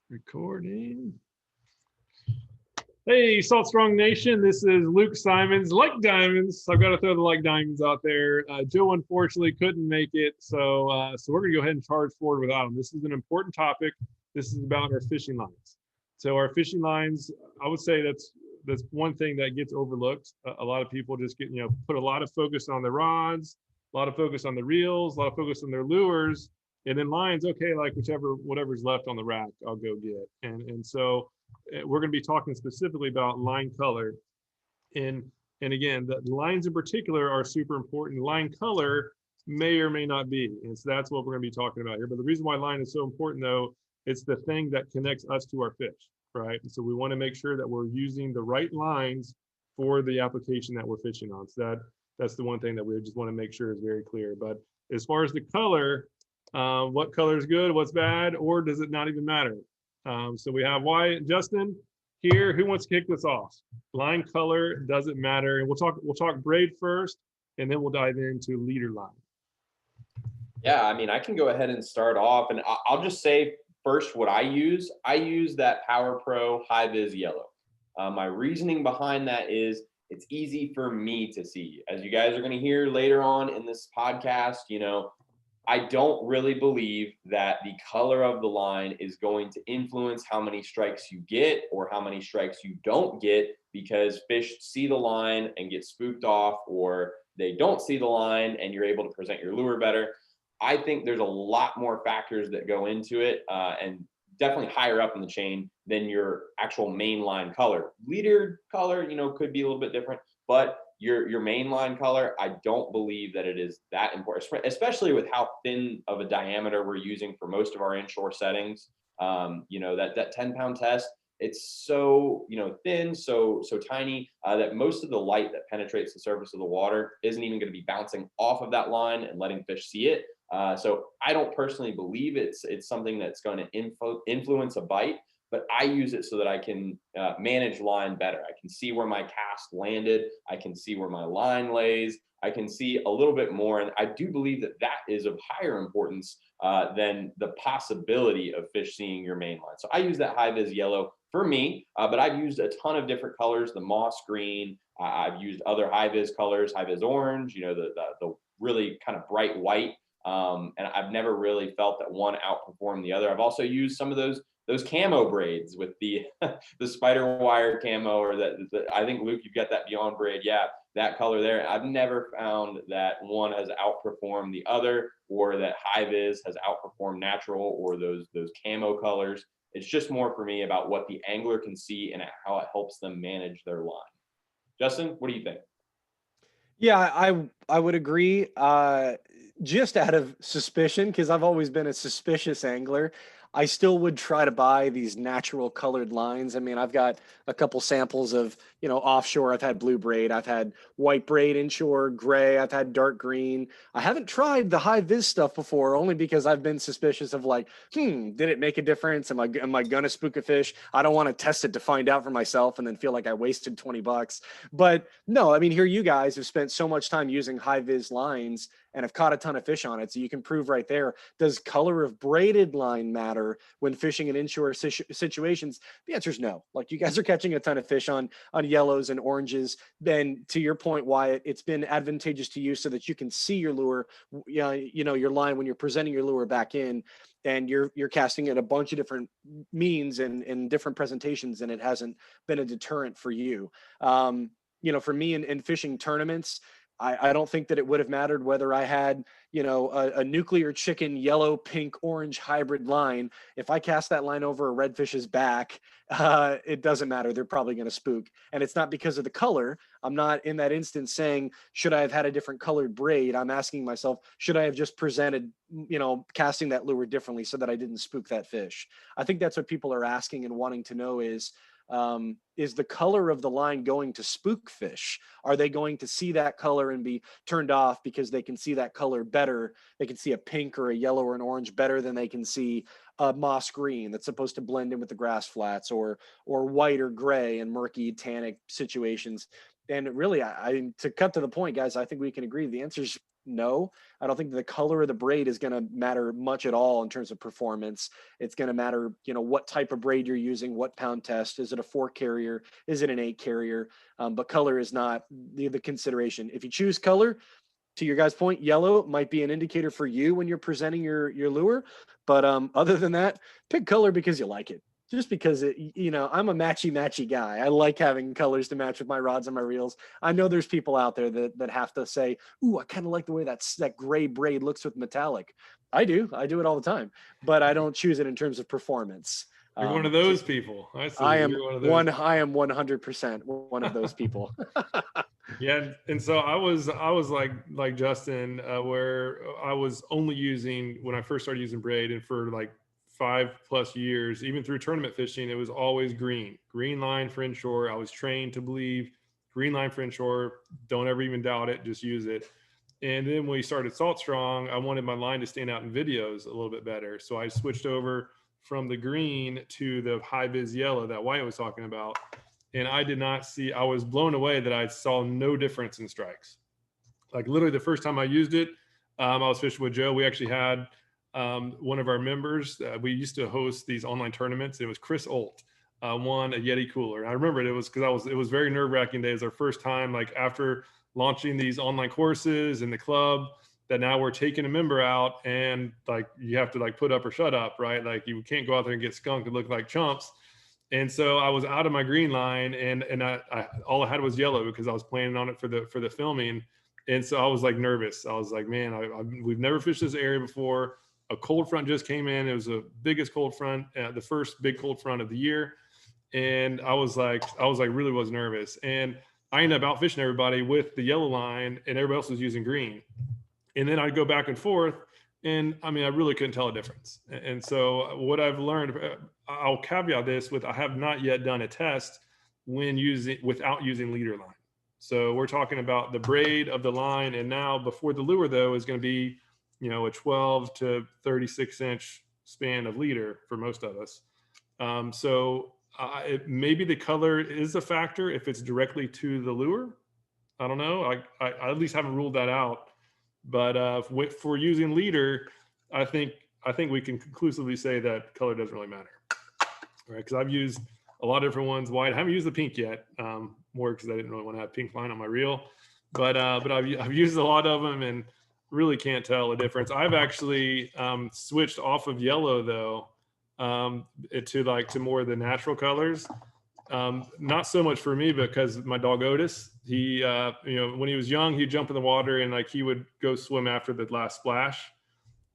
Recording. Hey, Salt Strong Nation. This is Luke Simons, Like Diamonds. I've got to throw the Like Diamonds out there. Joe unfortunately couldn't make it, so we're going to go ahead and charge forward without him. This is an important topic. This is about our fishing lines. So our fishing lines, I would say that's one thing that gets overlooked. A lot of people just get put a lot of focus on the rods, a lot of focus on the reels, a lot of focus on their lures, and then lines. Okay, like whatever's left on the rack, I'll go get. And so we're going to be talking specifically about line color. And again, the lines in particular are super important. Line color may or may not be. And so that's what we're going to be talking about here. But the reason why line is so important, though, it's the thing that connects us to our fish, right? And so we want to make sure that we're using the right lines for the application that we're fishing on. So that's the one thing that we just want to make sure is very clear. But as far as the color, what color is good, what's bad, or does it not even matter? So we have Wyatt, Justin here. Who wants to kick this off? Line color doesn't matter, and we'll talk braid first, and then we'll dive into leader line. Yeah, I mean, I can go ahead and start off, and I'll just say first what I use. I use that Power Pro High Vis Yellow. My reasoning behind that is it's easy for me to see. As you guys are going to hear later on in this podcast, I don't really believe that the color of the line is going to influence how many strikes you get or how many strikes you don't get, because fish see the line and get spooked off, or they don't see the line and you're able to present your lure better. I think there's a lot more factors that go into it, and definitely higher up in the chain than your actual mainline color. Leader color, could be a little bit different, but your mainline color, I don't believe that it is that important, especially with how thin of a diameter we're using for most of our inshore settings. That 10-pound test, it's so thin, so tiny, that most of the light that penetrates the surface of the water isn't even going to be bouncing off of that line and letting fish see it. So I don't personally believe it's something that's going to influence a bite, but I use it so that I can manage line better. I can see where my cast landed. I can see where my line lays. I can see a little bit more. And I do believe that is of higher importance than the possibility of fish seeing your main line. So I use that High Vis Yellow for me, but I've used a ton of different colors, the moss green. I've used other High Vis colors, High Vis orange, the really kind of bright white. And I've never really felt that one outperformed the other. I've also used some of those camo braids with the the spider wire camo, or I think, Luke, you've got that Beyond braid. Yeah, that color there. I've never found that one has outperformed the other, or that High Vis has outperformed natural, or those camo colors. It's just more for me about what the angler can see and how it helps them manage their line. Justin, what do you think? Yeah, I would agree. Just out of suspicion, because I've always been a suspicious angler, I still would try to buy these natural colored lines. I mean, I've got a couple samples of, offshore. I've had blue braid, I've had white braid, inshore, gray, I've had dark green. I haven't tried the high vis stuff before, only because I've been suspicious of like, did it make a difference? Am I gonna spook a fish? I don't want to test it to find out for myself and then feel like I wasted $20. But no, I mean, here you guys have spent so much time using high vis lines and have caught a ton of fish on it. So you can prove right there, does color of braided line matter when fishing in inshore situations? The answer is no. Like, you guys are catching a ton of fish on yellows and oranges. Then to your point, Wyatt, it's been advantageous to you so that you can see your lure, your line when you're presenting your lure back in, and you're casting it a bunch of different means and different presentations, and it hasn't been a deterrent for you. For me in fishing tournaments, I don't think that it would have mattered whether I had, a nuclear chicken, yellow, pink, orange hybrid line. If I cast that line over a redfish's back, it doesn't matter. They're probably going to spook. And it's not because of the color. I'm not in that instance saying, should I have had a different colored braid? I'm asking myself, should I have just presented, casting that lure differently so that I didn't spook that fish? I think that's what people are asking and wanting to know is the color of the line going to spook fish? Are they going to see that color and be turned off because they can see that color better? They can see a pink or a yellow or an orange better than they can see a moss green that's supposed to blend in with the grass flats, or white or gray in murky tannic situations. And really, I to cut to the point, guys, I think we can agree the answer is No, I don't think the color of the braid is going to matter much at all in terms of performance. It's going to matter, what type of braid you're using, what pound test. Is it a 4 carrier? Is it an 8 carrier? But color is not the consideration. If you choose color, to your guys' point, yellow might be an indicator for you when you're presenting your lure. But other than that, pick color because you like it. Just because I'm a matchy guy. I like having colors to match with my rods and my reels. I know there's people out there that have to say, "Ooh, I kind of like the way that gray braid looks with metallic." I do it all the time, but I don't choose it in terms of performance. You're one of those people. I see. You're one of those. I am 100% one of those people. Yeah, and so I was like Justin, where I was only using when I first started using braid, and for like 5+ years, even through tournament fishing, it was always green line for inshore. I was trained to believe green line for inshore. Don't ever even doubt it. Just use it. And then when we started Salt Strong, I wanted my line to stand out in videos a little bit better, so I switched over from the green to the high vis yellow that Wyatt was talking about. And I did not see, I was blown away that I saw no difference in strikes. Like literally the first time I used it, I was fishing with Joe. We actually had one of our members, we used to host these online tournaments. It was Chris Olt, won a Yeti cooler. And I remember it was because it was very nerve-wracking day. It was our first time, like after launching these online courses in the club, that now we're taking a member out and like you have to like put up or shut up, right? Like you can't go out there and get skunked and look like chumps. And so I was out of my green line, and I all I had was yellow because I was planning on it for the filming. And so I was like nervous. I was like, man, we've never fished this area before. A cold front just came in. It was the biggest cold front, the first big cold front of the year. And I was really was nervous. And I ended up out fishing everybody with the yellow line, and everybody else was using green. And then I'd go back and forth. And I mean, I really couldn't tell a difference. And so what I've learned, I'll caveat this with, I have not yet done a test without using leader line. So we're talking about the braid of the line. And now before the lure though, is going to be, a 12 to 36 inch span of leader for most of us. Maybe the color is a factor if it's directly to the lure. I don't know. I at least haven't ruled that out. But for using leader, I think we can conclusively say that color doesn't really matter, right? Because I've used a lot of different ones. White, I haven't used the pink yet, more because I didn't really want to have pink line on my reel. But I've used a lot of them and really can't tell the difference. I've actually switched off of yellow though, to more of the natural colors. Not so much for me because my dog Otis, he when he was young, he'd jump in the water and like he would go swim after the last splash,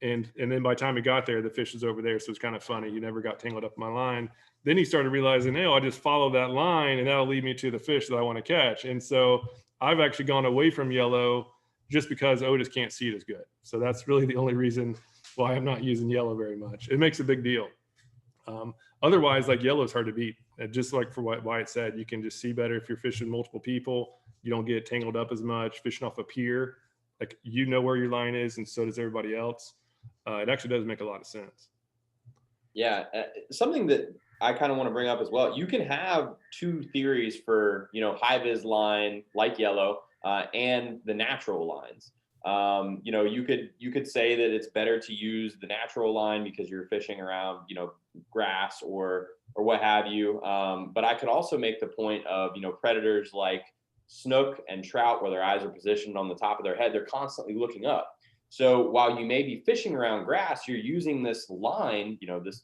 and then by the time he got there, the fish was over there. So it's kind of funny. He never got tangled up in my line. Then he started realizing, hey, I'll just follow that line and that'll lead me to the fish that I want to catch. And so I've actually gone away from yellow just because Otis can't see it as good. So that's really the only reason why I'm not using yellow very much. It makes a big deal. Otherwise, like yellow is hard to beat. Just like for what Wyatt said, you can just see better if you're fishing multiple people. You don't get tangled up as much. Fishing off a pier, like where your line is, and so does everybody else. It actually does make a lot of sense. Yeah, something that I kind of want to bring up as well. You can have two theories for high vis line like yellow and the natural lines. You could say that it's better to use the natural line because you're fishing around grass or what have you. But I could also make the point of predators like snook and trout, where their eyes are positioned on the top of their head, they're constantly looking up. So while you may be fishing around grass, you're using this line,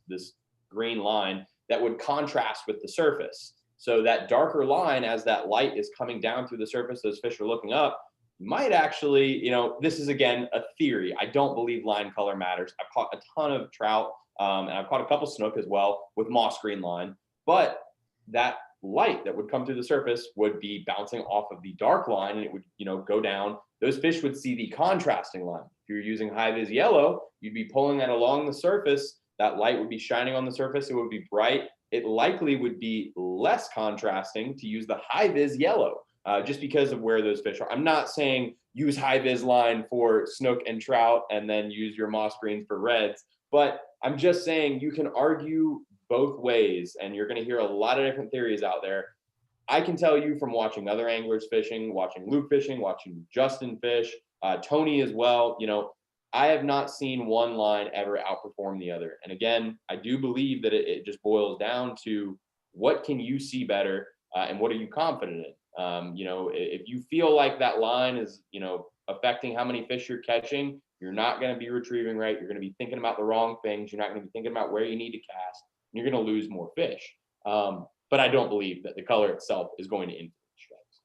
this green line that would contrast with the surface. So that darker line, as that light is coming down through the surface, those fish are looking up, might actually, this is again a theory. I don't believe line color matters. I've caught a ton of trout and I've caught a couple snook as well with moss green line, but that light that would come through the surface would be bouncing off of the dark line and it would, go down. Those fish would see the contrasting line. If you're using high vis yellow, you'd be pulling that along the surface. That light would be shining on the surface. It would be bright. It likely would be less contrasting to use the high vis yellow. Just because of where those fish are. I'm not saying use high vis line for snook and trout and then use your moss greens for reds, but I'm just saying you can argue both ways and you're going to hear a lot of different theories out there. I can tell you from watching other anglers fishing, watching Luke fishing, watching Justin fish, Tony as well. I have not seen one line ever outperform the other. And again, I do believe that it just boils down to what can you see better, and what are you confident in? If you feel like that line is, affecting how many fish you're catching, you're not going to be retrieving right. You're going to be thinking about the wrong things. You're not going to be thinking about where you need to cast. And you're going to lose more fish. But I don't believe that the color itself is going to influence strikes.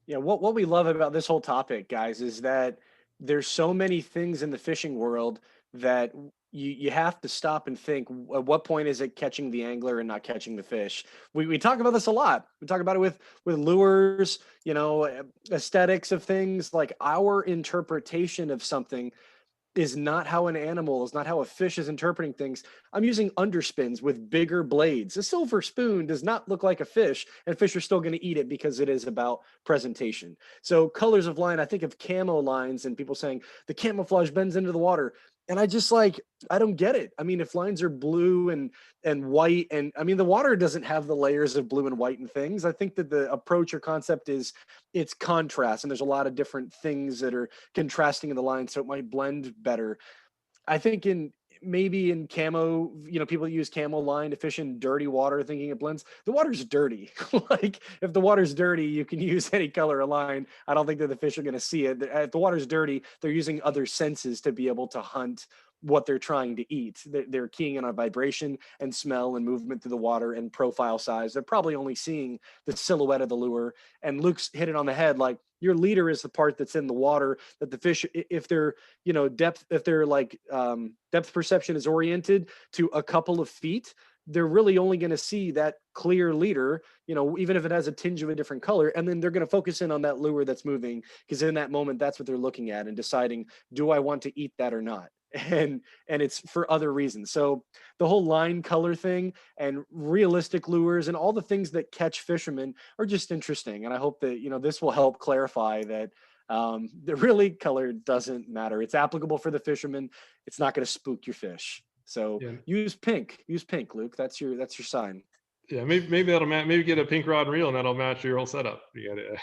Yeah, what we love about this whole topic, guys, is that there's so many things in the fishing world that you have to stop and think, at what point is it catching the angler and not catching the fish? We talk about this a lot. We talk about it with lures, aesthetics of things. Like, our interpretation of something is not how an animal, is not how a fish is interpreting things. I'm using underspins with bigger blades. A silver spoon does not look like a fish, and fish are still going to eat it because it is about presentation. So colors of line, I think of camo lines and people saying the camouflage bends into the water. And I just I don't get it. I mean, if lines are blue and white, and I mean, the water doesn't have the layers of blue and white and things. I think that the approach or concept is it's contrast, and there's a lot of different things that are contrasting in the line, so it might blend better. I think maybe in camo, people use camo line to fish in dirty water thinking it blends. The water's dirty. Like, if the water's dirty, you can use any color of line. I don't think that the fish are going to see it. If the water's dirty, they're using other senses to be able to hunt what they're trying to eat. They're keying in on vibration and smell and movement through the water and profile size. They're probably only seeing the silhouette of the lure. And Luke's hit it on the head. Like, your leader is the part that's in the water that the fish, if they're, depth, if they're depth perception is oriented to a couple of feet, they're really only going to see that clear leader, even if it has a tinge of a different color. And then they're going to focus in on that lure that's moving, because in that moment, that's what they're looking at and deciding, do I want to eat that or not? And it's for other reasons. So the whole line color thing and realistic lures and all the things that catch fishermen are just interesting. And I hope that, this will help clarify that the really color doesn't matter. It's applicable for the fisherman. It's not going to spook your fish. So use pink, Luke. That's your sign. Yeah, maybe that'll match. Maybe get a pink rod and reel, and that'll match your whole setup.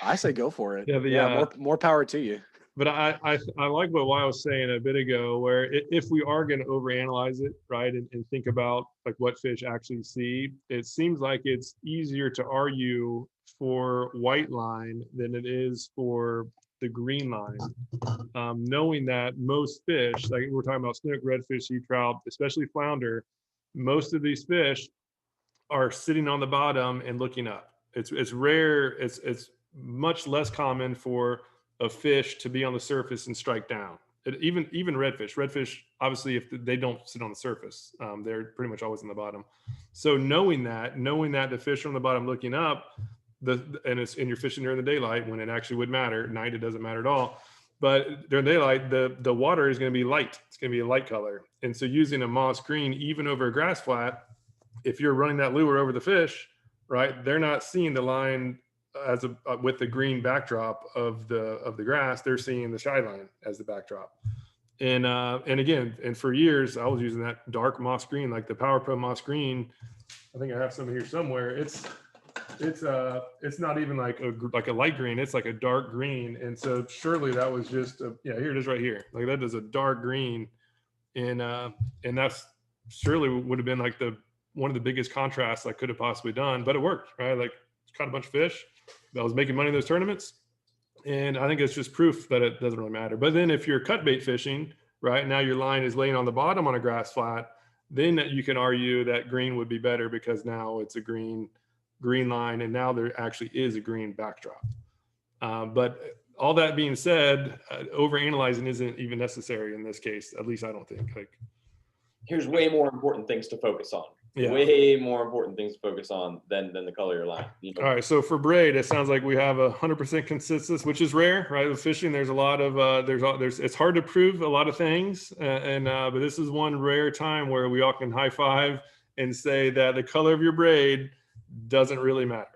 I say go for it. Yeah, more power to you. But I like what Wyatt was saying a bit ago, where if we are going to overanalyze it, right, and think about like what fish actually see, it seems like it's easier to argue for white line than it is for the green line, knowing that most fish, like we're talking about snook, redfish, sea trout, especially flounder, most of these fish are sitting on the bottom and looking up. It's rare. It's much less common for a fish to be on the surface and strike down. Even redfish, obviously, if they don't sit on the surface, they're pretty much always on the bottom. So knowing that the fish are on the bottom looking up, and you're fishing during the daylight when it actually would matter. At night, it doesn't matter at all. But during daylight, the water is going to be light. It's going to be a light color. And so using a moss green, even over a grass flat, if you're running that lure over the fish, right, they're not seeing the line with the green backdrop of the grass. They're seeing the shy line as the backdrop. And again, for years I was using that dark moss green, like the Power Pro moss green. I think I have some here somewhere. It's not even like a light green. It's like a dark green. And so surely that was just here it is right here. Like that is a dark green, and that's surely would have been like one of the biggest contrasts I could have possibly done, but it worked, right? Like caught a bunch of fish. I was making money in those tournaments. And I think it's just proof that it doesn't really matter. But then if you're cut bait fishing, right, now your line is laying on the bottom on a grass flat, then you can argue that green would be better because now it's a green line, and now there actually is a green backdrop. But all that being said, overanalyzing isn't even necessary in this case. At least I don't think. Like, here's way more important things to focus on. Yeah. Way more important things to focus on than the color of your line. All right. So for braid, it sounds like we have 100% consensus, which is rare, right? With fishing, there's a lot of it's hard to prove a lot of things, but this is one rare time where we all can high five and say that the color of your braid doesn't really matter.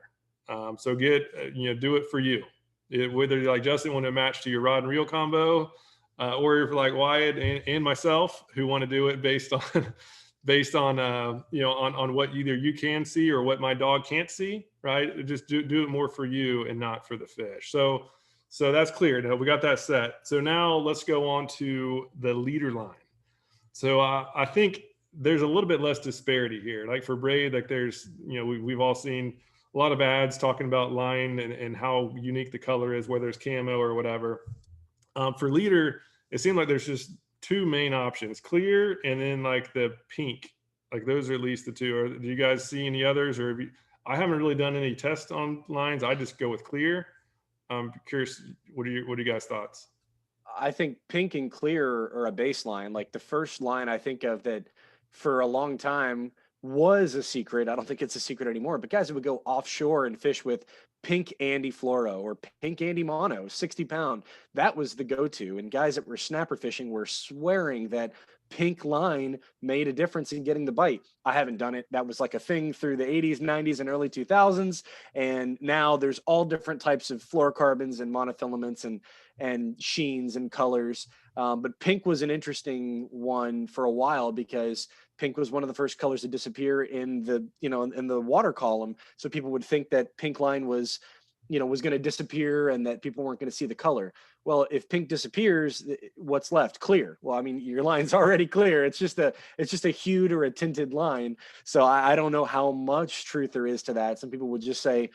So do it for you. Whether you're like Justin, want to match to your rod and reel combo, or if you're like Wyatt and myself, who want to do it based on on what either you can see or what my dog can't see, right? Just do it more for you and not for the fish. So So that's clear. Now we got that set. So now let's go on to the leader line. So I think there's a little bit less disparity here. Like for Braid, like there's, we've all seen a lot of ads talking about line and how unique the color is, whether it's camo or whatever. For leader, it seemed like there's just two main options, clear and then like the pink. Like those are at least the two. Or do you guys see any others? Or I haven't really done any tests on lines. I just go with clear. I'm curious, what are you guys' thoughts? I think pink and clear are a baseline. Like the first line I think of that for a long time was a secret. I don't think it's a secret anymore, but guys would go offshore and fish with pink Andy fluoro or pink Andy mono, 60 pound. That was the go-to. And guys that were snapper fishing were swearing that pink line made a difference in getting the bite. I haven't done it. That was like a thing through the 80s, 90s, and early 2000s. And now there's all different types of fluorocarbons and monofilaments and sheens and colors. But pink was an interesting one for a while because pink was one of the first colors to disappear in the, in the water column. So people would think that pink line was going to disappear and that people weren't going to see the color. Well, if pink disappears, what's left? Clear. Well, I mean, your line's already clear. It's just a hued or a tinted line. So I don't know how much truth there is to that. Some people would just say,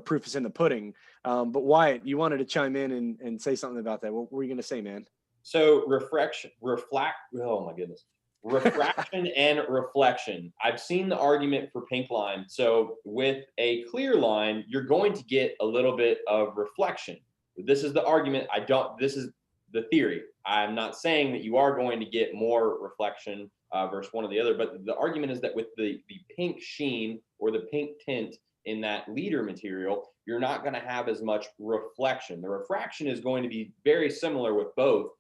proof is in the pudding. But Wyatt, you wanted to chime in and say something about that. What were you going to say, man? So oh my goodness. Refraction and reflection. I've seen the argument for pink line. So with a clear line, you're going to get a little bit of reflection. This is the argument. This is the theory. I'm not saying that you are going to get more reflection versus one or the other, but the argument is that with the pink sheen or the pink tint in that leader material, you're not going to have as much reflection. The refraction is going to be very similar with both.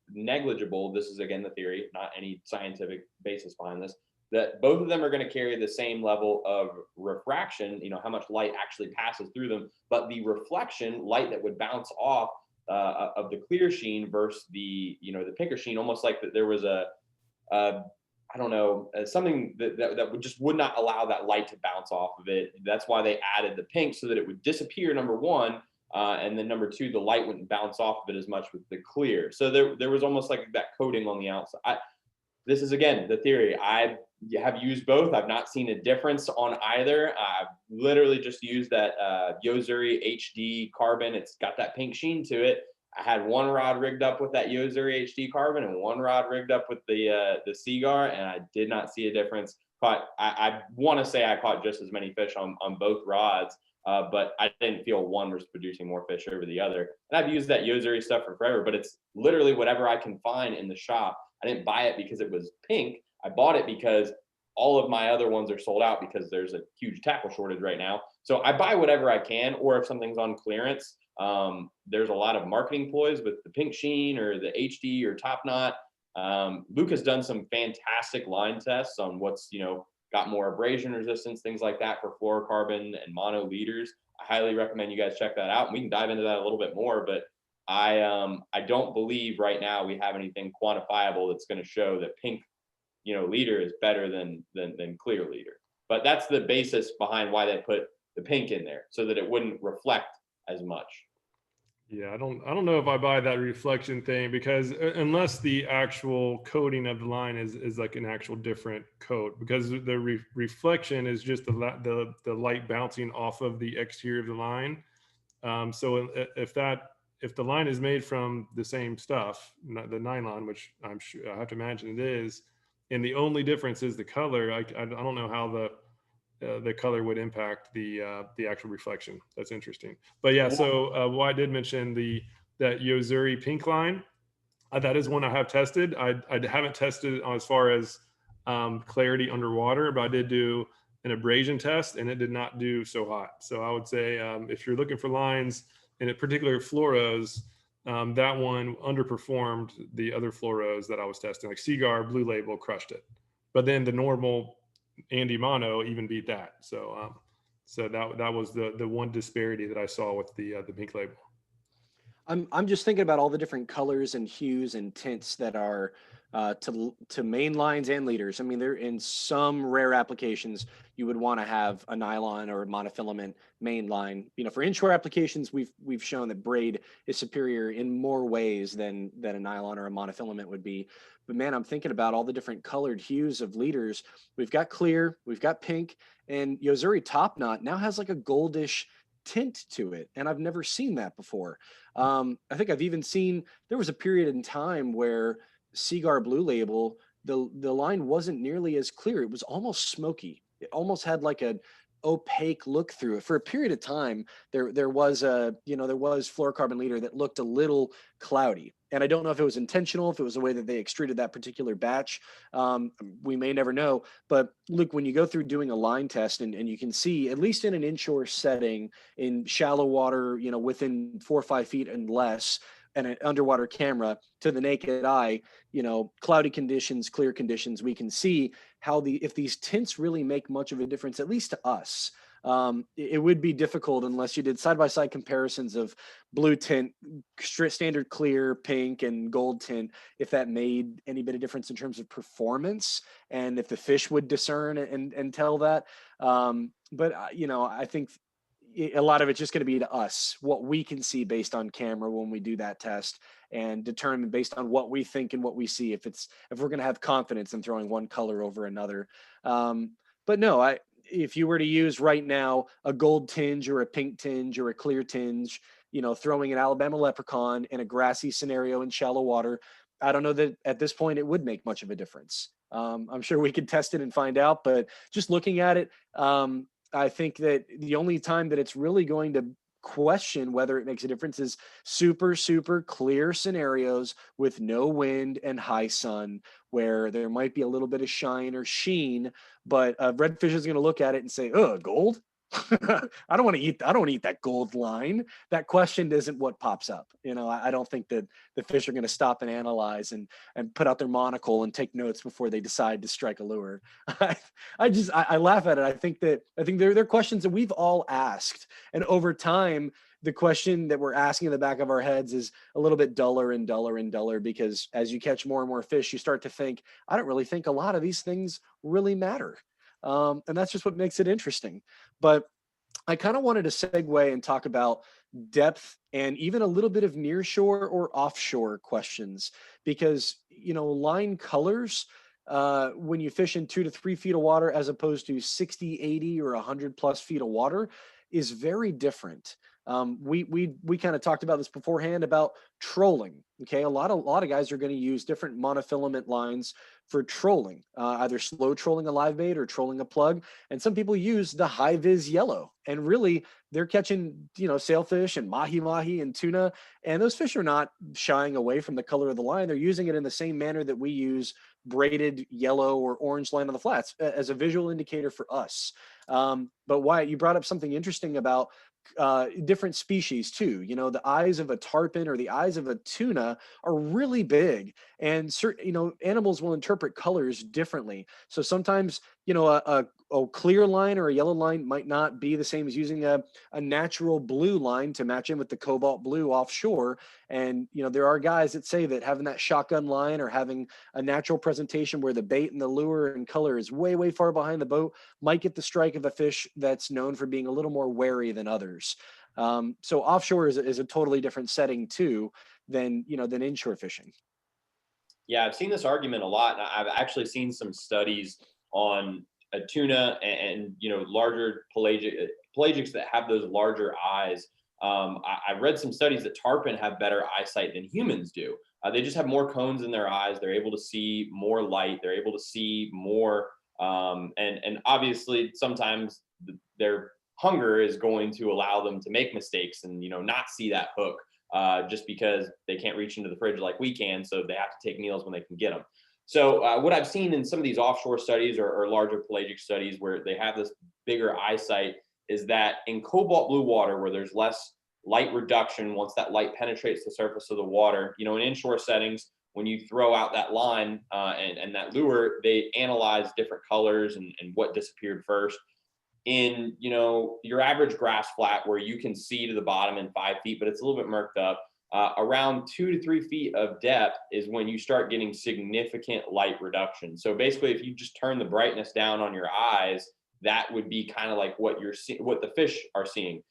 Negligible. This is again the theory, not any scientific basis behind this, that both of them are going to carry the same level of refraction, how much light actually passes through them, but the reflection, light that would bounce off of the clear sheen versus the pinker sheen, almost like that there was something that would not allow that light to bounce off of it. That's why they added the pink, so that it would disappear, number one, and then number two, the light wouldn't bounce off of it as much with the clear. So there was almost like that coating on the outside. This is, again, the theory. I have used both. I've not seen a difference on either. I've literally just used that Yozuri HD carbon. It's got that pink sheen to it. I had one rod rigged up with that Yozuri HD carbon and one rod rigged up with the Seagar, and I did not see a difference. I want to say I caught just as many fish on both rods. But I didn't feel one was producing more fish over the other. And I've used that Yozuri stuff for forever, but it's literally whatever I can find in the shop. I didn't buy it because it was pink. I bought it because all of my other ones are sold out because there's a huge tackle shortage right now. So I buy whatever I can, or if something's on clearance, there's a lot of marketing ploys with the pink sheen or the HD or top knot. Luke has done some fantastic line tests on what's, got more abrasion resistance, things like that for fluorocarbon and mono leaders. I highly recommend you guys check that out. And we can dive into that a little bit more, but I don't believe right now we have anything quantifiable that's going to show that pink, leader is better than clear leader. But that's the basis behind why they put the pink in there, so that it wouldn't reflect as much. Yeah, I don't know if I buy that reflection thing, because unless the actual coating of the line is like an actual different coat, because the reflection is just the light bouncing off of the exterior of the line. So if the line is made from the same stuff, the nylon, which I'm sure I have to imagine it is, and the only difference is the color, I don't know how the color would impact the actual reflection. That's interesting. But yeah, so well, I did mention that Yozuri pink line. That is one I have tested. I haven't tested as far as clarity underwater, but I did do an abrasion test, and it did not do so hot. So I would say if you're looking for lines, and in particular fluoros, that one underperformed the other fluoros that I was testing. Like Seagar Blue Label crushed it, but then the normal Andy Mono even beat that. So that was the one disparity that I saw with the pink label. I'm just thinking about all the different colors and hues and tints that are to main lines and leaders. I mean, there in some rare applications you would want to have a nylon or a monofilament main line. You know, for inshore applications, we've shown that braid is superior in more ways than a nylon or a monofilament would be. But man, I'm thinking about all the different colored hues of leaders. We've got clear, we've got pink, and Yozuri Top Knot now has like a goldish tint to it, and I've never seen that before. I think I've even seen there was a period in time where Seagar Blue Label, the line wasn't nearly as clear. It was almost smoky. It almost had like a opaque look through it. For a period of time, there was fluorocarbon leader that looked a little cloudy. And I don't know if it was intentional, if it was the way that they extruded that particular batch. We may never know. But look, when you go through doing a line test and you can see, at least in an inshore setting, in shallow water, you know, within 4 or 5 feet and less, and an underwater camera, to the naked eye, you know, cloudy conditions, clear conditions, we can see how if these tints really make much of a difference, at least to us. It would be difficult unless you did side-by-side comparisons of blue tint, standard clear, pink, and gold tint, if that made any bit of difference in terms of performance, and if the fish would discern and tell that. You know, I think a lot of it's just going to be to us, what we can see based on camera when we do that test, and determine based on what we think and what we see if we're going to have confidence in throwing one color over another. But no, if you were to use right now a gold tinge or a pink tinge or a clear tinge, you know, throwing an Alabama leprechaun in a grassy scenario in shallow water, I don't know that at this point it would make much of a difference. I'm sure we could test it and find out, but just looking at it, I think that the only time that it's really going to question whether it makes a difference is super, super clear scenarios with no wind and high sun, where there might be a little bit of shine or sheen, but a redfish is going to look at it and say, "Oh, gold." I don't want to eat that gold line. That question isn't what pops up. You know, I don't think that the fish are going to stop and analyze and put out their monocle and take notes before they decide to strike a lure. I laugh at it. I think they're questions that we've all asked, and over time, the question that we're asking in the back of our heads is a little bit duller and duller and duller, because as you catch more and more fish, you start to think, I don't really think a lot of these things really matter. And that's just what makes it interesting. But I kind of wanted to segue and talk about depth and even a little bit of nearshore or offshore questions, because, you know, line colors, when you fish in 2 to 3 feet of water as opposed to 60, 80, or 100 plus feet of water, is very different. We kind of talked about this beforehand about trolling. Okay, a lot of guys are going to use different monofilament lines for trolling, either slow trolling a live bait or trolling a plug. And some people use the high vis yellow, and really they're catching, you know, sailfish and mahi and tuna, and those fish are not shying away from the color of the line. They're using it in the same manner that we use braided yellow or orange line on the flats as a visual indicator for us. But Wyatt, you brought up something interesting about different species too. You know, the eyes of a tarpon or the eyes of a tuna are really big, and certain, you know, animals will interpret colors differently. So sometimes, you know, a clear line or a yellow line might not be the same as using a natural blue line to match in with the cobalt blue offshore. And, you know, there are guys that say that having that shotgun line or having a natural presentation where the bait and the lure and color is way, way far behind the boat might get the strike of a fish that's known for being a little more wary than others. So offshore is a totally different setting too than inshore fishing. Yeah, I've seen this argument a lot, and I've actually seen some studies on a tuna and you know, larger pelagics that have those larger eyes. I've read some studies that tarpon have better eyesight than humans do. They just have more cones in their eyes. They're able to see more light. They're able to see more, and obviously sometimes their hunger is going to allow them to make mistakes and, you know, not see that hook. Just because they can't reach into the fridge like we can, so they have to take meals when they can get them. So what I've seen in some of these offshore studies or larger pelagic studies where they have this bigger eyesight is that in cobalt blue water, where there's less light reduction once that light penetrates the surface of the water, you know, in inshore settings, when you throw out that line and that lure, they analyze different colors and what disappeared first. In, you know, your average grass flat where you can see to the bottom in 5 feet, but it's a little bit murked up, Around 2 to 3 feet of depth is when you start getting significant light reduction. So basically, if you just turn the brightness down on your eyes, that would be kind of like what you're seeing, what the fish are seeing.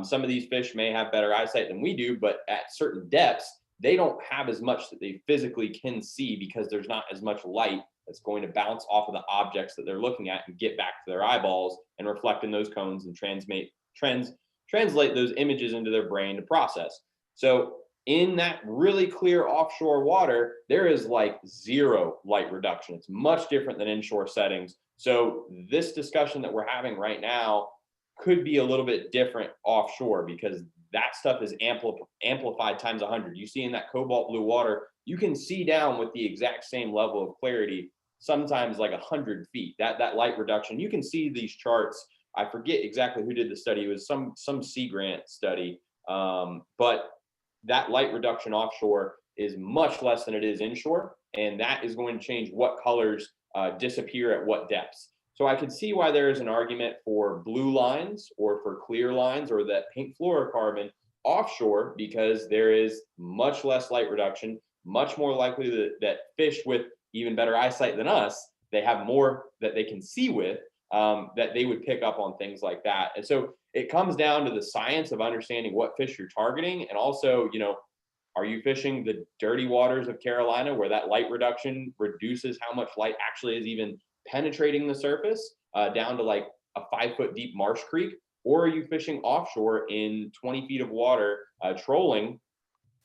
Some of these fish may have better eyesight than we do, but at certain depths, they don't have as much that they physically can see because there's not as much light that's going to bounce off of the objects that they're looking at and get back to their eyeballs and reflect in those cones and translate those images into their brain to process. So in that really clear offshore water, there is like zero light reduction. It's much different than inshore settings. So this discussion that we're having right now could be a little bit different offshore because that stuff is amplified times 100. You see in that cobalt blue water, you can see down with the exact same level of clarity, sometimes like 100 feet. That light reduction, you can see these charts. I forget exactly who did the study. It was some Sea Grant study, but that light reduction offshore is much less than it is inshore, and that is going to change what colors disappear at what depths. So I could see why there is an argument for blue lines or for clear lines or that pink fluorocarbon offshore because there is much less light reduction, much more likely that fish with even better eyesight than us, they have more that they can see with, that they would pick up on things like that. And so it comes down to the science of understanding what fish you're targeting. And also, are you fishing the dirty waters of Carolina where that light reduction reduces how much light actually is even penetrating the surface down to like a 5-foot deep marsh creek? Or are you fishing offshore in 20 feet of water, trolling,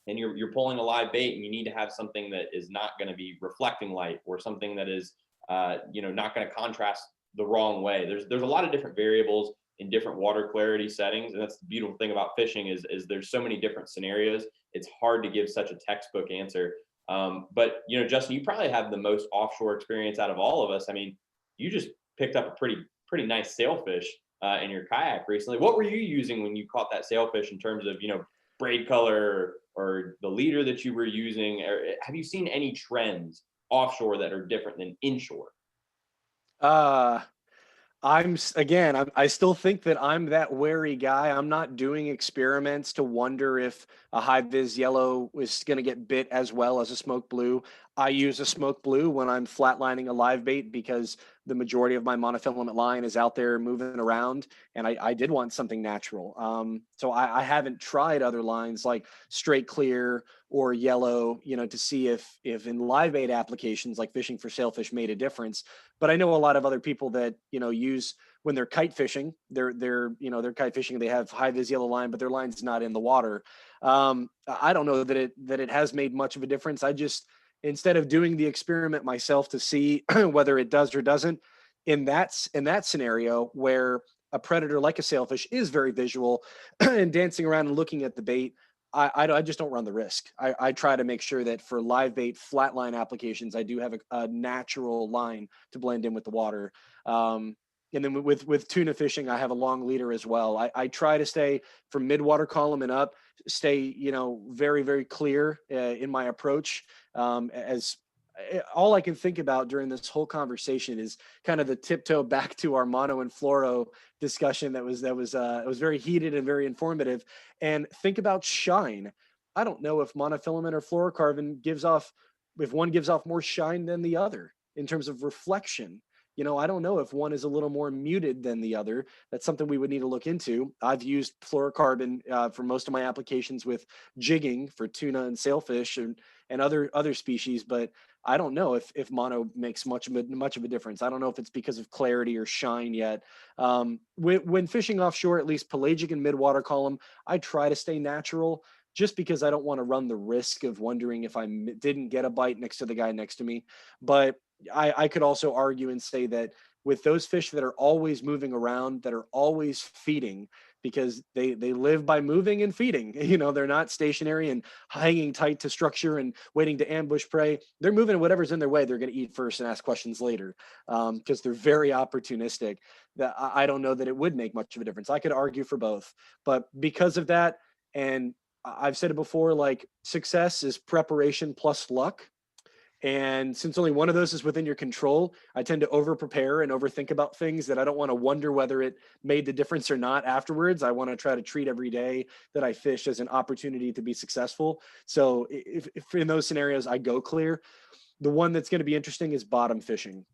and you're pulling a live bait and you need to have something that is not going to be reflecting light or something that is, not going to contrast the wrong way. There's a lot of different variables in different water clarity settings. And that's the beautiful thing about fishing is there's so many different scenarios. It's hard to give such a textbook answer. But Justin, you probably have the most offshore experience out of all of us. I mean, you just picked up a pretty nice sailfish in your kayak recently. What were you using when you caught that sailfish in terms of, braid color or the leader that you were using? Or have you seen any trends offshore that are different than inshore? I still think that I'm that wary guy. I'm not doing experiments to wonder if a high vis yellow is going to get bit as well as a smoke blue. I use a smoke blue when I'm flatlining a live bait because the majority of my monofilament line is out there moving around, and I did want something natural. So I haven't tried other lines like straight clear or yellow, to see if in live bait applications like fishing for sailfish made a difference. But I know a lot of other people that use when they're kite fishing, they're kite fishing. They have high vis yellow line, but their line's not in the water. I don't know that it has made much of a difference. I just, instead of doing the experiment myself to see whether it does or doesn't, in that scenario where a predator like a sailfish is very visual and dancing around and looking at the bait, I just don't run the risk. I try to make sure that for live bait flatline applications, I do have a natural line to blend in with the water. And then with tuna fishing, I have a long leader as well. I try to stay from mid-water column and up, stay, very, very clear in my approach. As all I can think about during this whole conversation is kind of the tiptoe back to our mono and fluoro discussion that was very heated and very informative. And think about shine. I don't know if monofilament or fluorocarbon if one gives off more shine than the other in terms of reflection. I don't know if one is a little more muted than the other. That's something we would need to look into. I've used fluorocarbon for most of my applications with jigging for tuna and sailfish and other species, but I don't know if mono makes much of a difference. I don't know if it's because of clarity or shine yet. When fishing offshore, at least pelagic and midwater column, I try to stay natural just because I don't want to run the risk of wondering if I didn't get a bite next to the guy next to me. But I could also argue and say that with those fish that are always moving around, that are always feeding, because they live by moving and feeding, they're not stationary and hanging tight to structure and waiting to ambush prey. They're moving whatever's in their way. They're going to eat first and ask questions later, because they're very opportunistic. That I don't know that it would make much of a difference. I could argue for both, but because of that, and I've said it before, like success is preparation plus luck. And since only one of those is within your control, I tend to over prepare and overthink about things that I don't want to wonder whether it made the difference or not afterwards. I want to try to treat every day that I fish as an opportunity to be successful. So if in those scenarios I go clear, the one that's going to be interesting is bottom fishing,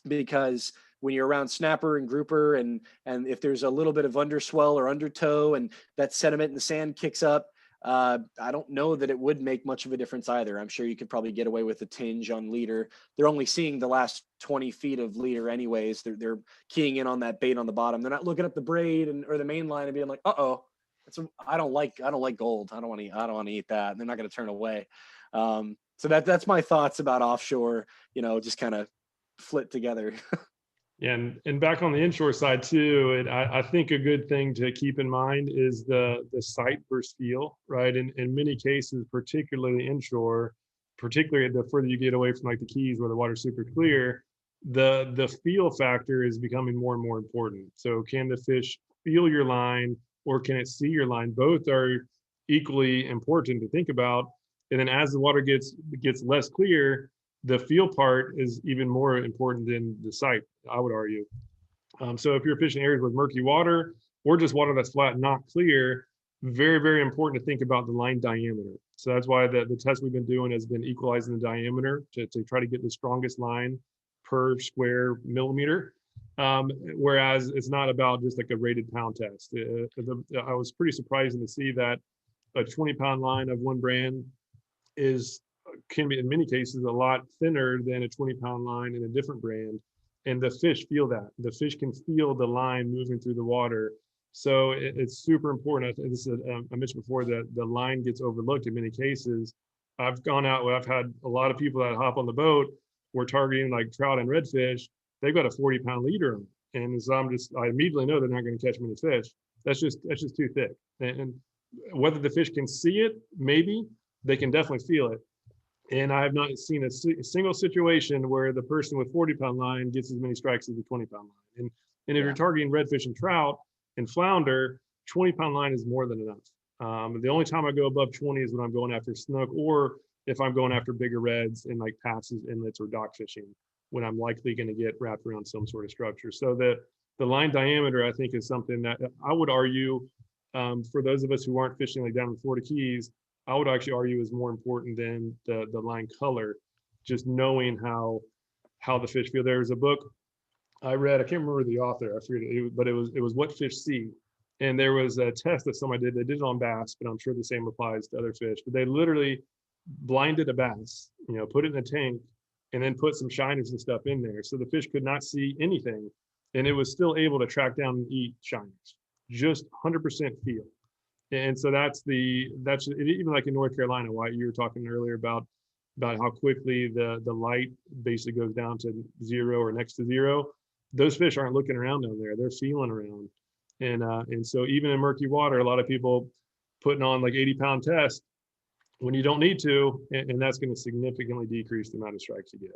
because when you're around snapper and grouper, and if there's a little bit of underswell or undertow and that sediment in the sand kicks up, I don't know that it would make much of a difference either. I'm sure you could probably get away with a tinge on leader. They're only seeing the last 20 feet of leader anyways. They're keying in on that bait on the bottom. They're not looking up the braid or the main line and being like, uh-oh, I don't like gold. I don't want to eat that. And they're not going to turn away. So that's my thoughts about offshore, just kind of flit together. And back on the inshore side too, I think a good thing to keep in mind is the sight versus feel, right? In many cases, particularly inshore, particularly the further you get away from like the Keys where the water's super clear, the feel factor is becoming more and more important. So can the fish feel your line or can it see your line? Both are equally important to think about. And then as the water gets less clear, the feel part is even more important than the sight, I would argue. So if you're fishing areas with murky water or just water that's flat, not clear, very, very important to think about the line diameter. So that's why the test we've been doing has been equalizing the diameter to try to get the strongest line per square millimeter. Whereas it's not about just like a rated pound test. I was pretty surprising to see that a 20-pound line of one brand can be in many cases a lot thinner than a 20-pound line in a different brand, and the fish feel that. The fish can feel the line moving through the water, so it's super important. I mentioned before that the line gets overlooked in many cases. I've gone out where I've had a lot of people that hop on the boat. We're targeting like trout and redfish. They've got a 40-pound leader on, and so I immediately know they're not going to catch many fish. That's just too thick. And whether the fish can see it, maybe they can definitely feel it. And I have not seen a single situation where the person with 40-pound line gets as many strikes as the 20-pound line. And if you're targeting redfish and trout and flounder, 20-pound line is more than enough. The only time I go above 20 is when I'm going after snook or if I'm going after bigger reds in like passes, inlets, or dock fishing, when I'm likely going to get wrapped around some sort of structure. So the line diameter, I think, is something that I would argue for those of us who aren't fishing like down in the Florida Keys, I would actually argue is more important than the line color, just knowing how the fish feel. There's a book I read, I can't remember the author, I forget it, but it was What Fish See. And there was a test that somebody did. They did it on bass, but I'm sure the same applies to other fish. But they literally blinded a bass, put it in a tank, and then put some shiners and stuff in there. So the fish could not see anything, and it was still able to track down and eat shiners, just 100% feel. And so that's even like in North Carolina, Wyatt, you were talking earlier about how quickly the light basically goes down to zero or next to zero. Those fish aren't looking around down there; they're feeling around. And so even in murky water, a lot of people putting on like 80-pound test when you don't need to, and that's going to significantly decrease the amount of strikes you get.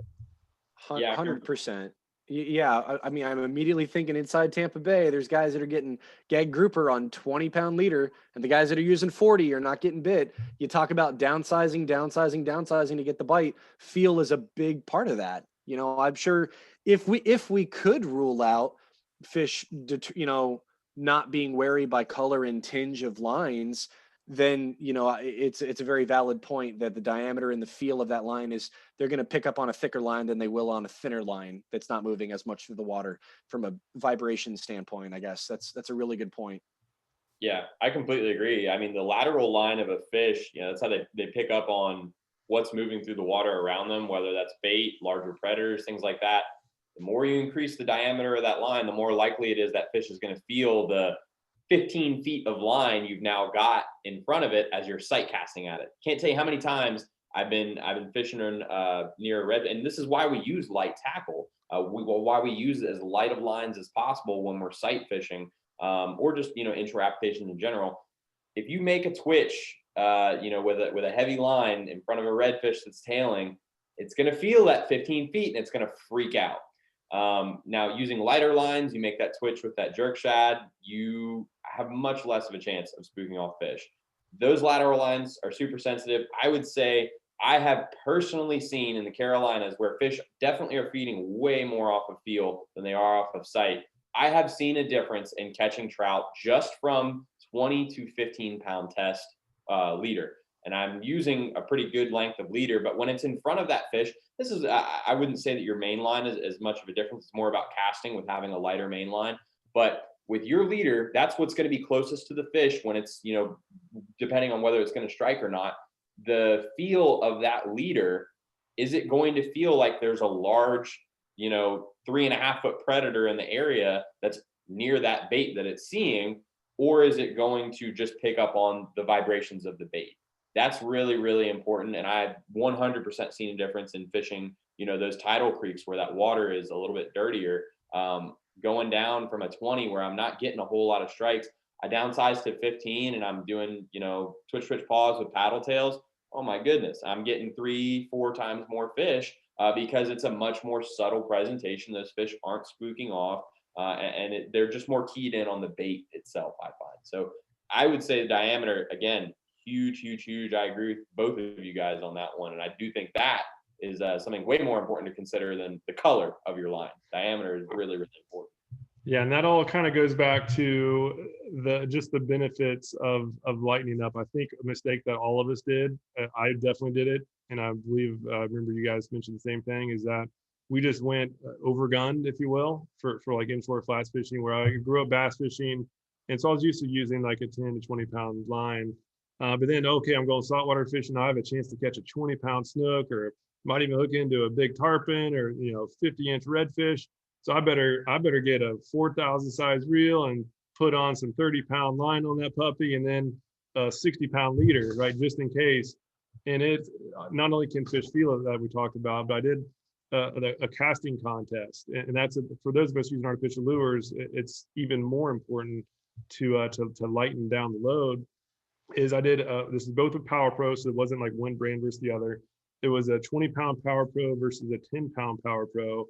100%. Yeah, I mean, I'm immediately thinking inside Tampa Bay, there's guys that are getting gag grouper on 20-pound leader, and the guys that are using 40 are not getting bit. You talk about downsizing to get the bite. Feel is a big part of that. I'm sure if we could rule out fish, not being wary by color and tinge of lines, then it's a very valid point that the diameter and the feel of that line is they're going to pick up on a thicker line than they will on a thinner line that's not moving as much through the water from a vibration standpoint. I guess that's a really good point. Yeah, I completely agree. I mean, the lateral line of a fish, that's how they pick up on what's moving through the water around them, whether that's bait, larger predators, things like that. The more you increase the diameter of that line, the more likely it is that fish is going to feel the 15 feet of line you've now got in front of it as you're sight casting at it. Can't tell you how many times I've been fishing near a red, and this is why we use light tackle. Why we use as light of lines as possible when we're sight fishing, or just inshore applications in general. If you make a twitch, with a heavy line in front of a redfish that's tailing, it's going to feel that 15 feet and it's going to freak out. Now, using lighter lines, you make that twitch with that jerk shad, you have much less of a chance of spooking off fish. Those lateral lines are super sensitive. I would say I have personally seen in the Carolinas where fish definitely are feeding way more off of feel than they are off of sight. I have seen a difference in catching trout just from 20 to 15 pound test leader. And I'm using a pretty good length of leader, but when it's in front of that fish, this is, I wouldn't say that your main line is as much of a difference. It's more about casting with having a lighter main line. But with your leader, that's what's going to be closest to the fish when it's, depending on whether it's going to strike or not. The feel of that leader, is it going to feel like there's a large, 3.5 foot predator in the area that's near that bait that it's seeing, or is it going to just pick up on the vibrations of the bait? That's really, really important. And I've 100% seen a difference in fishing, those tidal creeks where that water is a little bit dirtier. Going down from a 20 where I'm not getting a whole lot of strikes, I downsized to 15 and I'm doing, twitch pause with paddle tails. Oh my goodness, I'm getting 3-4 times more fish because it's a much more subtle presentation. Those fish aren't spooking off and they're just more keyed in on the bait itself, I find. So I would say the diameter, again, huge. I agree with both of you guys on that one. And I do think that is something way more important to consider than the color of your line. Diameter is really, really important. Yeah, and that all kind of goes back to the benefits of lightening up. I think a mistake that all of us did, I definitely did it, and I believe I remember you guys mentioned the same thing, is that we just went overgunned, if you will, for like inshore flats fishing, where I grew up bass fishing, and so I was used to using like a 10 to 20 pound line. But then, okay, I'm going saltwater fishing. I have a chance to catch a 20-pound snook, or might even hook into a big tarpon, or 50-inch redfish. So I better get a 4,000 size reel and put on some 30-pound line on that puppy, and then a 60-pound leader, right, just in case. And it not only can fish feel it that we talked about, but I did a casting contest, and that's for those of us using artificial lures. It's even more important to lighten down the load. Is I did this is both with Power Pro, so it wasn't like one brand versus the other. It was a 20-pound Power Pro versus a 10-pound Power Pro.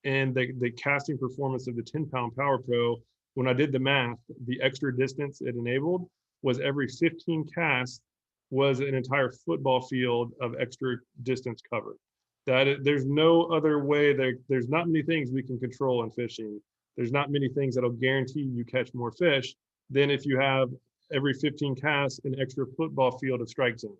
And the casting performance of the 10-pound Power Pro, when I did the math, the extra distance it enabled was every 15 casts was an entire football field of extra distance covered. There's no other way. There's not many things we can control in fishing. There's not many things that'll guarantee you catch more fish than if you have every 15 casts an extra football field of strike zone.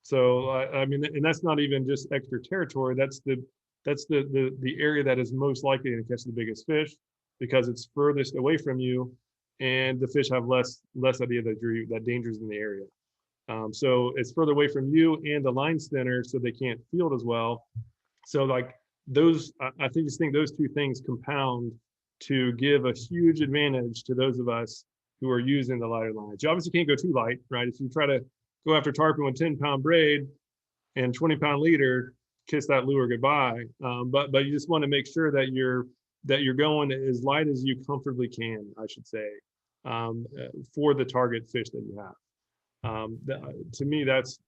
So I mean, and that's not even just extra territory. That's the area that is most likely to catch the biggest fish, because it's furthest away from you, and the fish have less idea that danger's in the area. So it's further away from you and the line thinner, so they can't field as well. So like those, I think those two things compound to give a huge advantage to those of us who are using the lighter lines. You obviously can't go too light, right? If you try to go after tarpon with 10-pound braid and 20-pound leader, kiss that lure goodbye. But you just want to make sure that you're going as light as you comfortably can, I should say, for the target fish that you have. To me, that's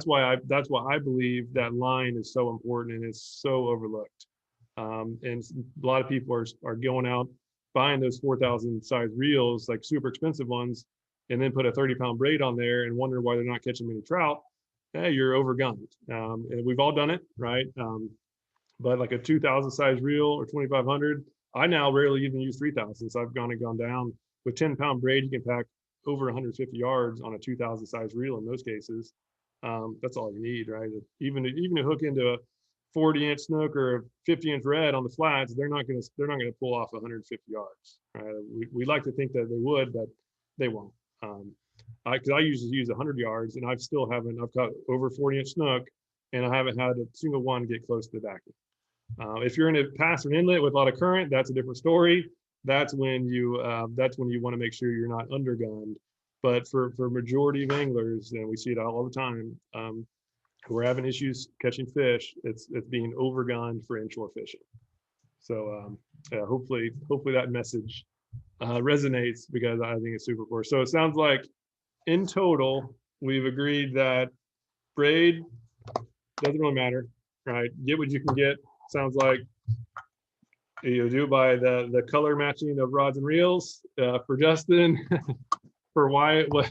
why I believe that line is so important and it's so overlooked. And a lot of people are going out buying those 4,000 size reels, like super expensive ones, and then put a 30-pound braid on there and wonder why they're not catching many trout. Hey, you're overgunned. And we've all done it, right? But like a 2,000 size reel or 2,500, I now rarely even use 3,000. So I've gone down with 10-pound braid. You can pack over 150 yards on a 2,000 size reel in most cases. That's all you need, right? Even to hook into a 40-inch snook or a 50-inch red on the flats, they're not going to pull off 150 yards. Right? We like to think that they would, but they won't. Because I usually use 100 yards, and I've got over 40-inch snook, and I haven't had a single one get close to the vacuum. If you're in a pass or an inlet with a lot of current, that's a different story. That's when you want to make sure you're not undergunned. But for majority of anglers, and we see it all the time, who are having issues catching fish, it's being overgunned for inshore fishing. So hopefully that message resonates, because I think it's super important. So it sounds like in total we've agreed that braid doesn't really matter, right? Get what you can get. Sounds like you do by the color matching of rods and reels. For Justin, for Wyatt, what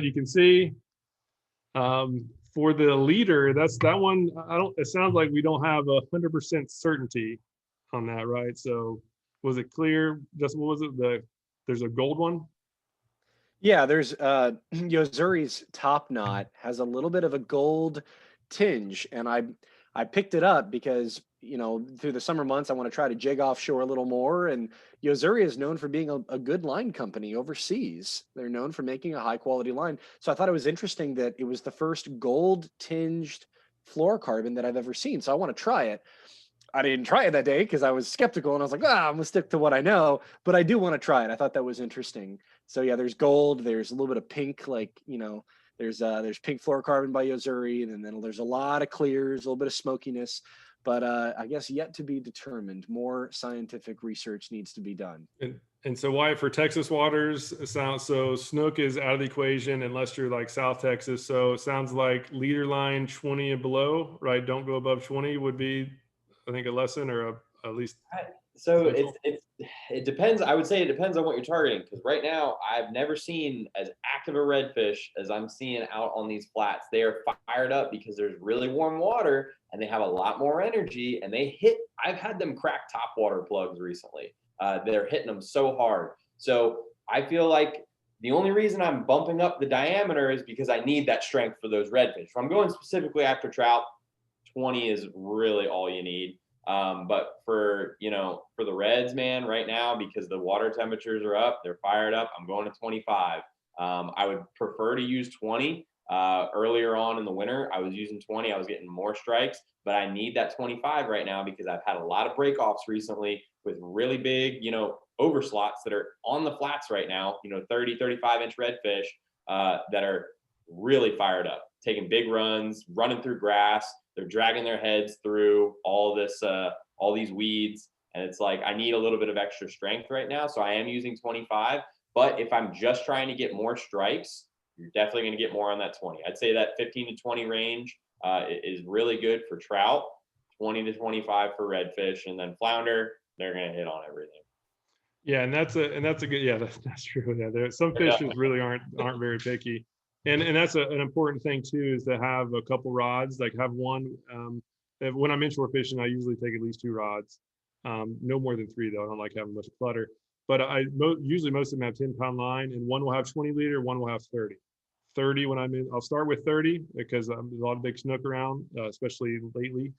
you can see. For the leader, that one, it sounds like we don't have 100% certainty on that, right? So was it clear? Just what was it? There's a gold one? Yeah, there's Yozuri's top knot has a little bit of a gold tinge, and I picked it up because, you know, through the summer months I want to try to jig offshore a little more, and Yozuri is known for being a good line company overseas. They're known for making a high quality line. So I thought it was interesting that it was the first gold tinged fluorocarbon that I've ever seen. So I want to try it. I didn't try it that day because I was skeptical and I was like, I'm gonna stick to what I know, but I do want to try it. I thought that was interesting. So yeah, there's gold, there's a little bit of pink, like, you know, there's pink fluorocarbon by Yozuri, and then there's a lot of clears, a little bit of smokiness, but I guess yet to be determined. More scientific research needs to be done. And so why for Texas waters, so snook is out of the equation unless you're like South Texas. So it sounds like leader line 20 and below, right? Don't go above 20 would be, I think, a lesson, or at least. So it depends. I would say it depends on what you're targeting, because right now I've never seen as active a redfish as I'm seeing out on these flats. They are fired up because there's really warm water and they have a lot more energy, and I've had them crack top water plugs recently. They're hitting them so hard. So I feel like the only reason I'm bumping up the diameter is because I need that strength for those redfish. If I'm going specifically after trout, 20 is really all you need. But for the reds, man, right now, because the water temperatures are up, they're fired up, I'm going to 25. I would prefer to use 20. Earlier on in the winter, I was using 20. I was getting more strikes, but I need that 25 right now because I've had a lot of break-offs recently with really big, overslots that are on the flats right now, 30, 35-inch redfish that are really fired up, taking big runs, running through grass. They're dragging their heads through all these weeds. And it's like, I need a little bit of extra strength right now. So I am using 25, but if I'm just trying to get more strikes, you're definitely going to get more on that 20. I'd say that 15 to 20 range is really good for trout, 20 to 25 for redfish, and then flounder, they're going to hit on everything. Yeah, and that's a good, yeah, that's true. Yeah, some fishes really aren't very picky, and that's an important thing too, is to have a couple rods. Like have one. When I'm inshore fishing, I usually take at least 2 rods, no more than 3 though. I don't like having much clutter. But usually most of them have 10-pound line, and one will have 20 leader, one will have 30. 30 when I'm in. I'll start with 30 because there's a lot of big snook around, especially lately.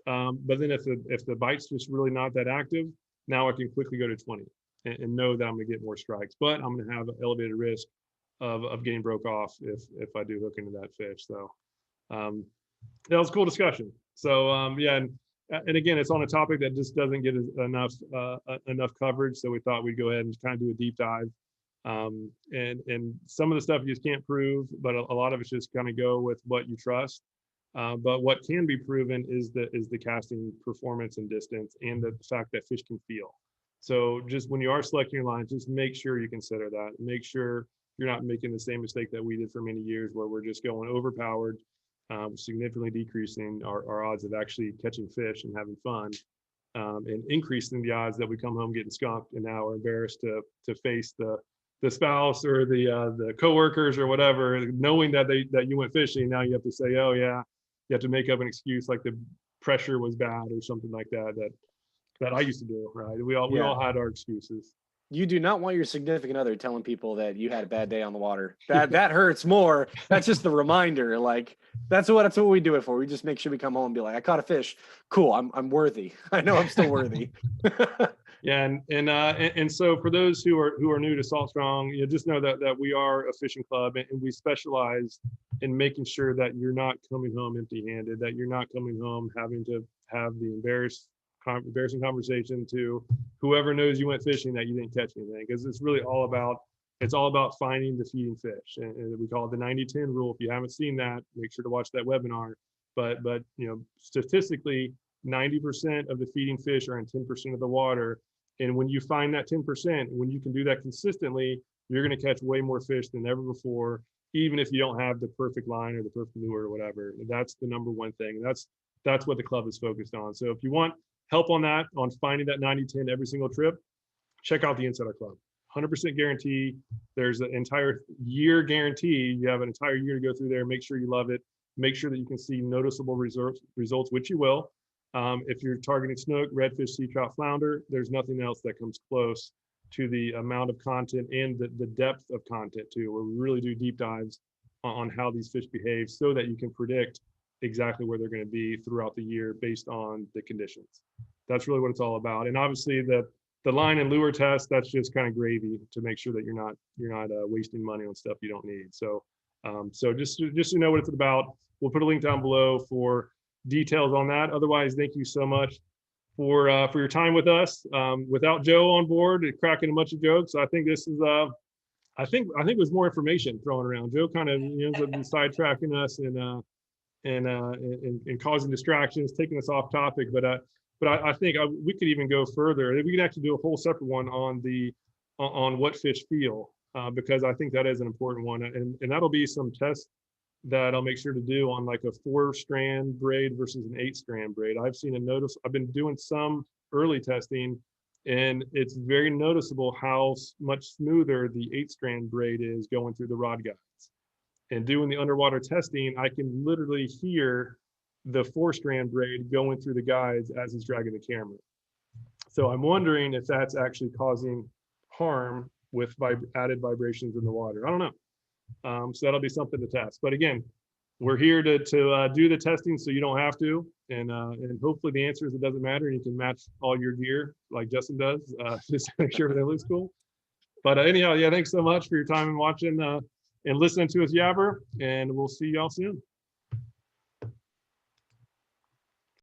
But then if the bite's just really not that active, now I can quickly go to 20 and know that I'm going to get more strikes. But I'm going to have an elevated risk of getting broke off if I do hook into that fish. So that was a cool discussion. So yeah, and again, it's on a topic that just doesn't get enough coverage. So we thought we'd go ahead and kind of do a deep dive. And some of the stuff you just can't prove, but a lot of it's just kind of go with what you trust. But what can be proven is the casting performance and distance, and the fact that fish can feel. So just when you are selecting your lines, just make sure you consider that. Make sure you're not making the same mistake that we did for many years, where we're just going overpowered, significantly decreasing our odds of actually catching fish and having fun, and increasing the odds that we come home getting skunked and now are embarrassed to face the spouse or the coworkers or whatever, knowing that you went fishing. Now you have to say, oh yeah, you have to make up an excuse like the pressure was bad or something like that I used to do, right? We all had our excuses. You do not want your significant other telling people that you had a bad day on the water. That hurts more. That's just the reminder. Like that's what we do it for. We just make sure we come home and be like, I caught a fish. Cool. I'm worthy. I know I'm still worthy. Yeah, and so for those who are new to Salt Strong, just know that we are a fishing club, and we specialize in making sure that you're not coming home empty-handed, that you're not coming home having to have the embarrassing conversation to whoever knows you went fishing that you didn't catch anything, because it's all about finding the feeding fish, and we call it the 90-10 rule. If you haven't seen that, make sure to watch that webinar. But statistically, 90% of the feeding fish are in 10% of the water. And when you find that 10%, when you can do that consistently, you're going to catch way more fish than ever before, even if you don't have the perfect line or the perfect lure or whatever. That's the number one thing. That's what the club is focused on. So if you want help on that, on finding that 90-10 every single trip, check out the Insider Club. 100% guarantee. There's an entire year guarantee. You have an entire year to go through there. Make sure you love it. make sure that you can see noticeable results, which you will. If you're targeting snook, redfish, sea trout, flounder, there's nothing else that comes close to the amount of content and the depth of content too, where we really do deep dives on how these fish behave so that you can predict exactly where they're going to be throughout the year based on the conditions. That's really what it's all about. And obviously the line and lure test, that's just kind of gravy to make sure that you're not wasting money on stuff you don't need. So so just to know what it's about, we'll put a link down below for details on that. Otherwise, thank you so much for your time with us. Without Joe on board, cracking a bunch of jokes, I think this is I think it was more information thrown around. Joe kind of ends up sidetracking us and causing distractions, taking us off topic. But I think we could even go further. We could actually do a whole separate one on what fish feel, because I think that is an important one, and that'll be some tests that I'll make sure to do on like a 4-strand braid versus an 8-strand braid. I've been doing some early testing, and it's very noticeable how much smoother the 8-strand braid is going through the rod guides. And doing the underwater testing, I can literally hear the 4-strand braid going through the guides as he's dragging the camera. So I'm wondering if that's actually causing harm with added vibrations in the water. I don't know. So that'll be something to test. But again, we're here to do the testing so you don't have to. And hopefully the answer is it doesn't matter. You can match all your gear like Justin does, just to make sure everything looks cool. But anyhow, yeah, thanks so much for your time and watching and listening to us yabber. And we'll see y'all soon.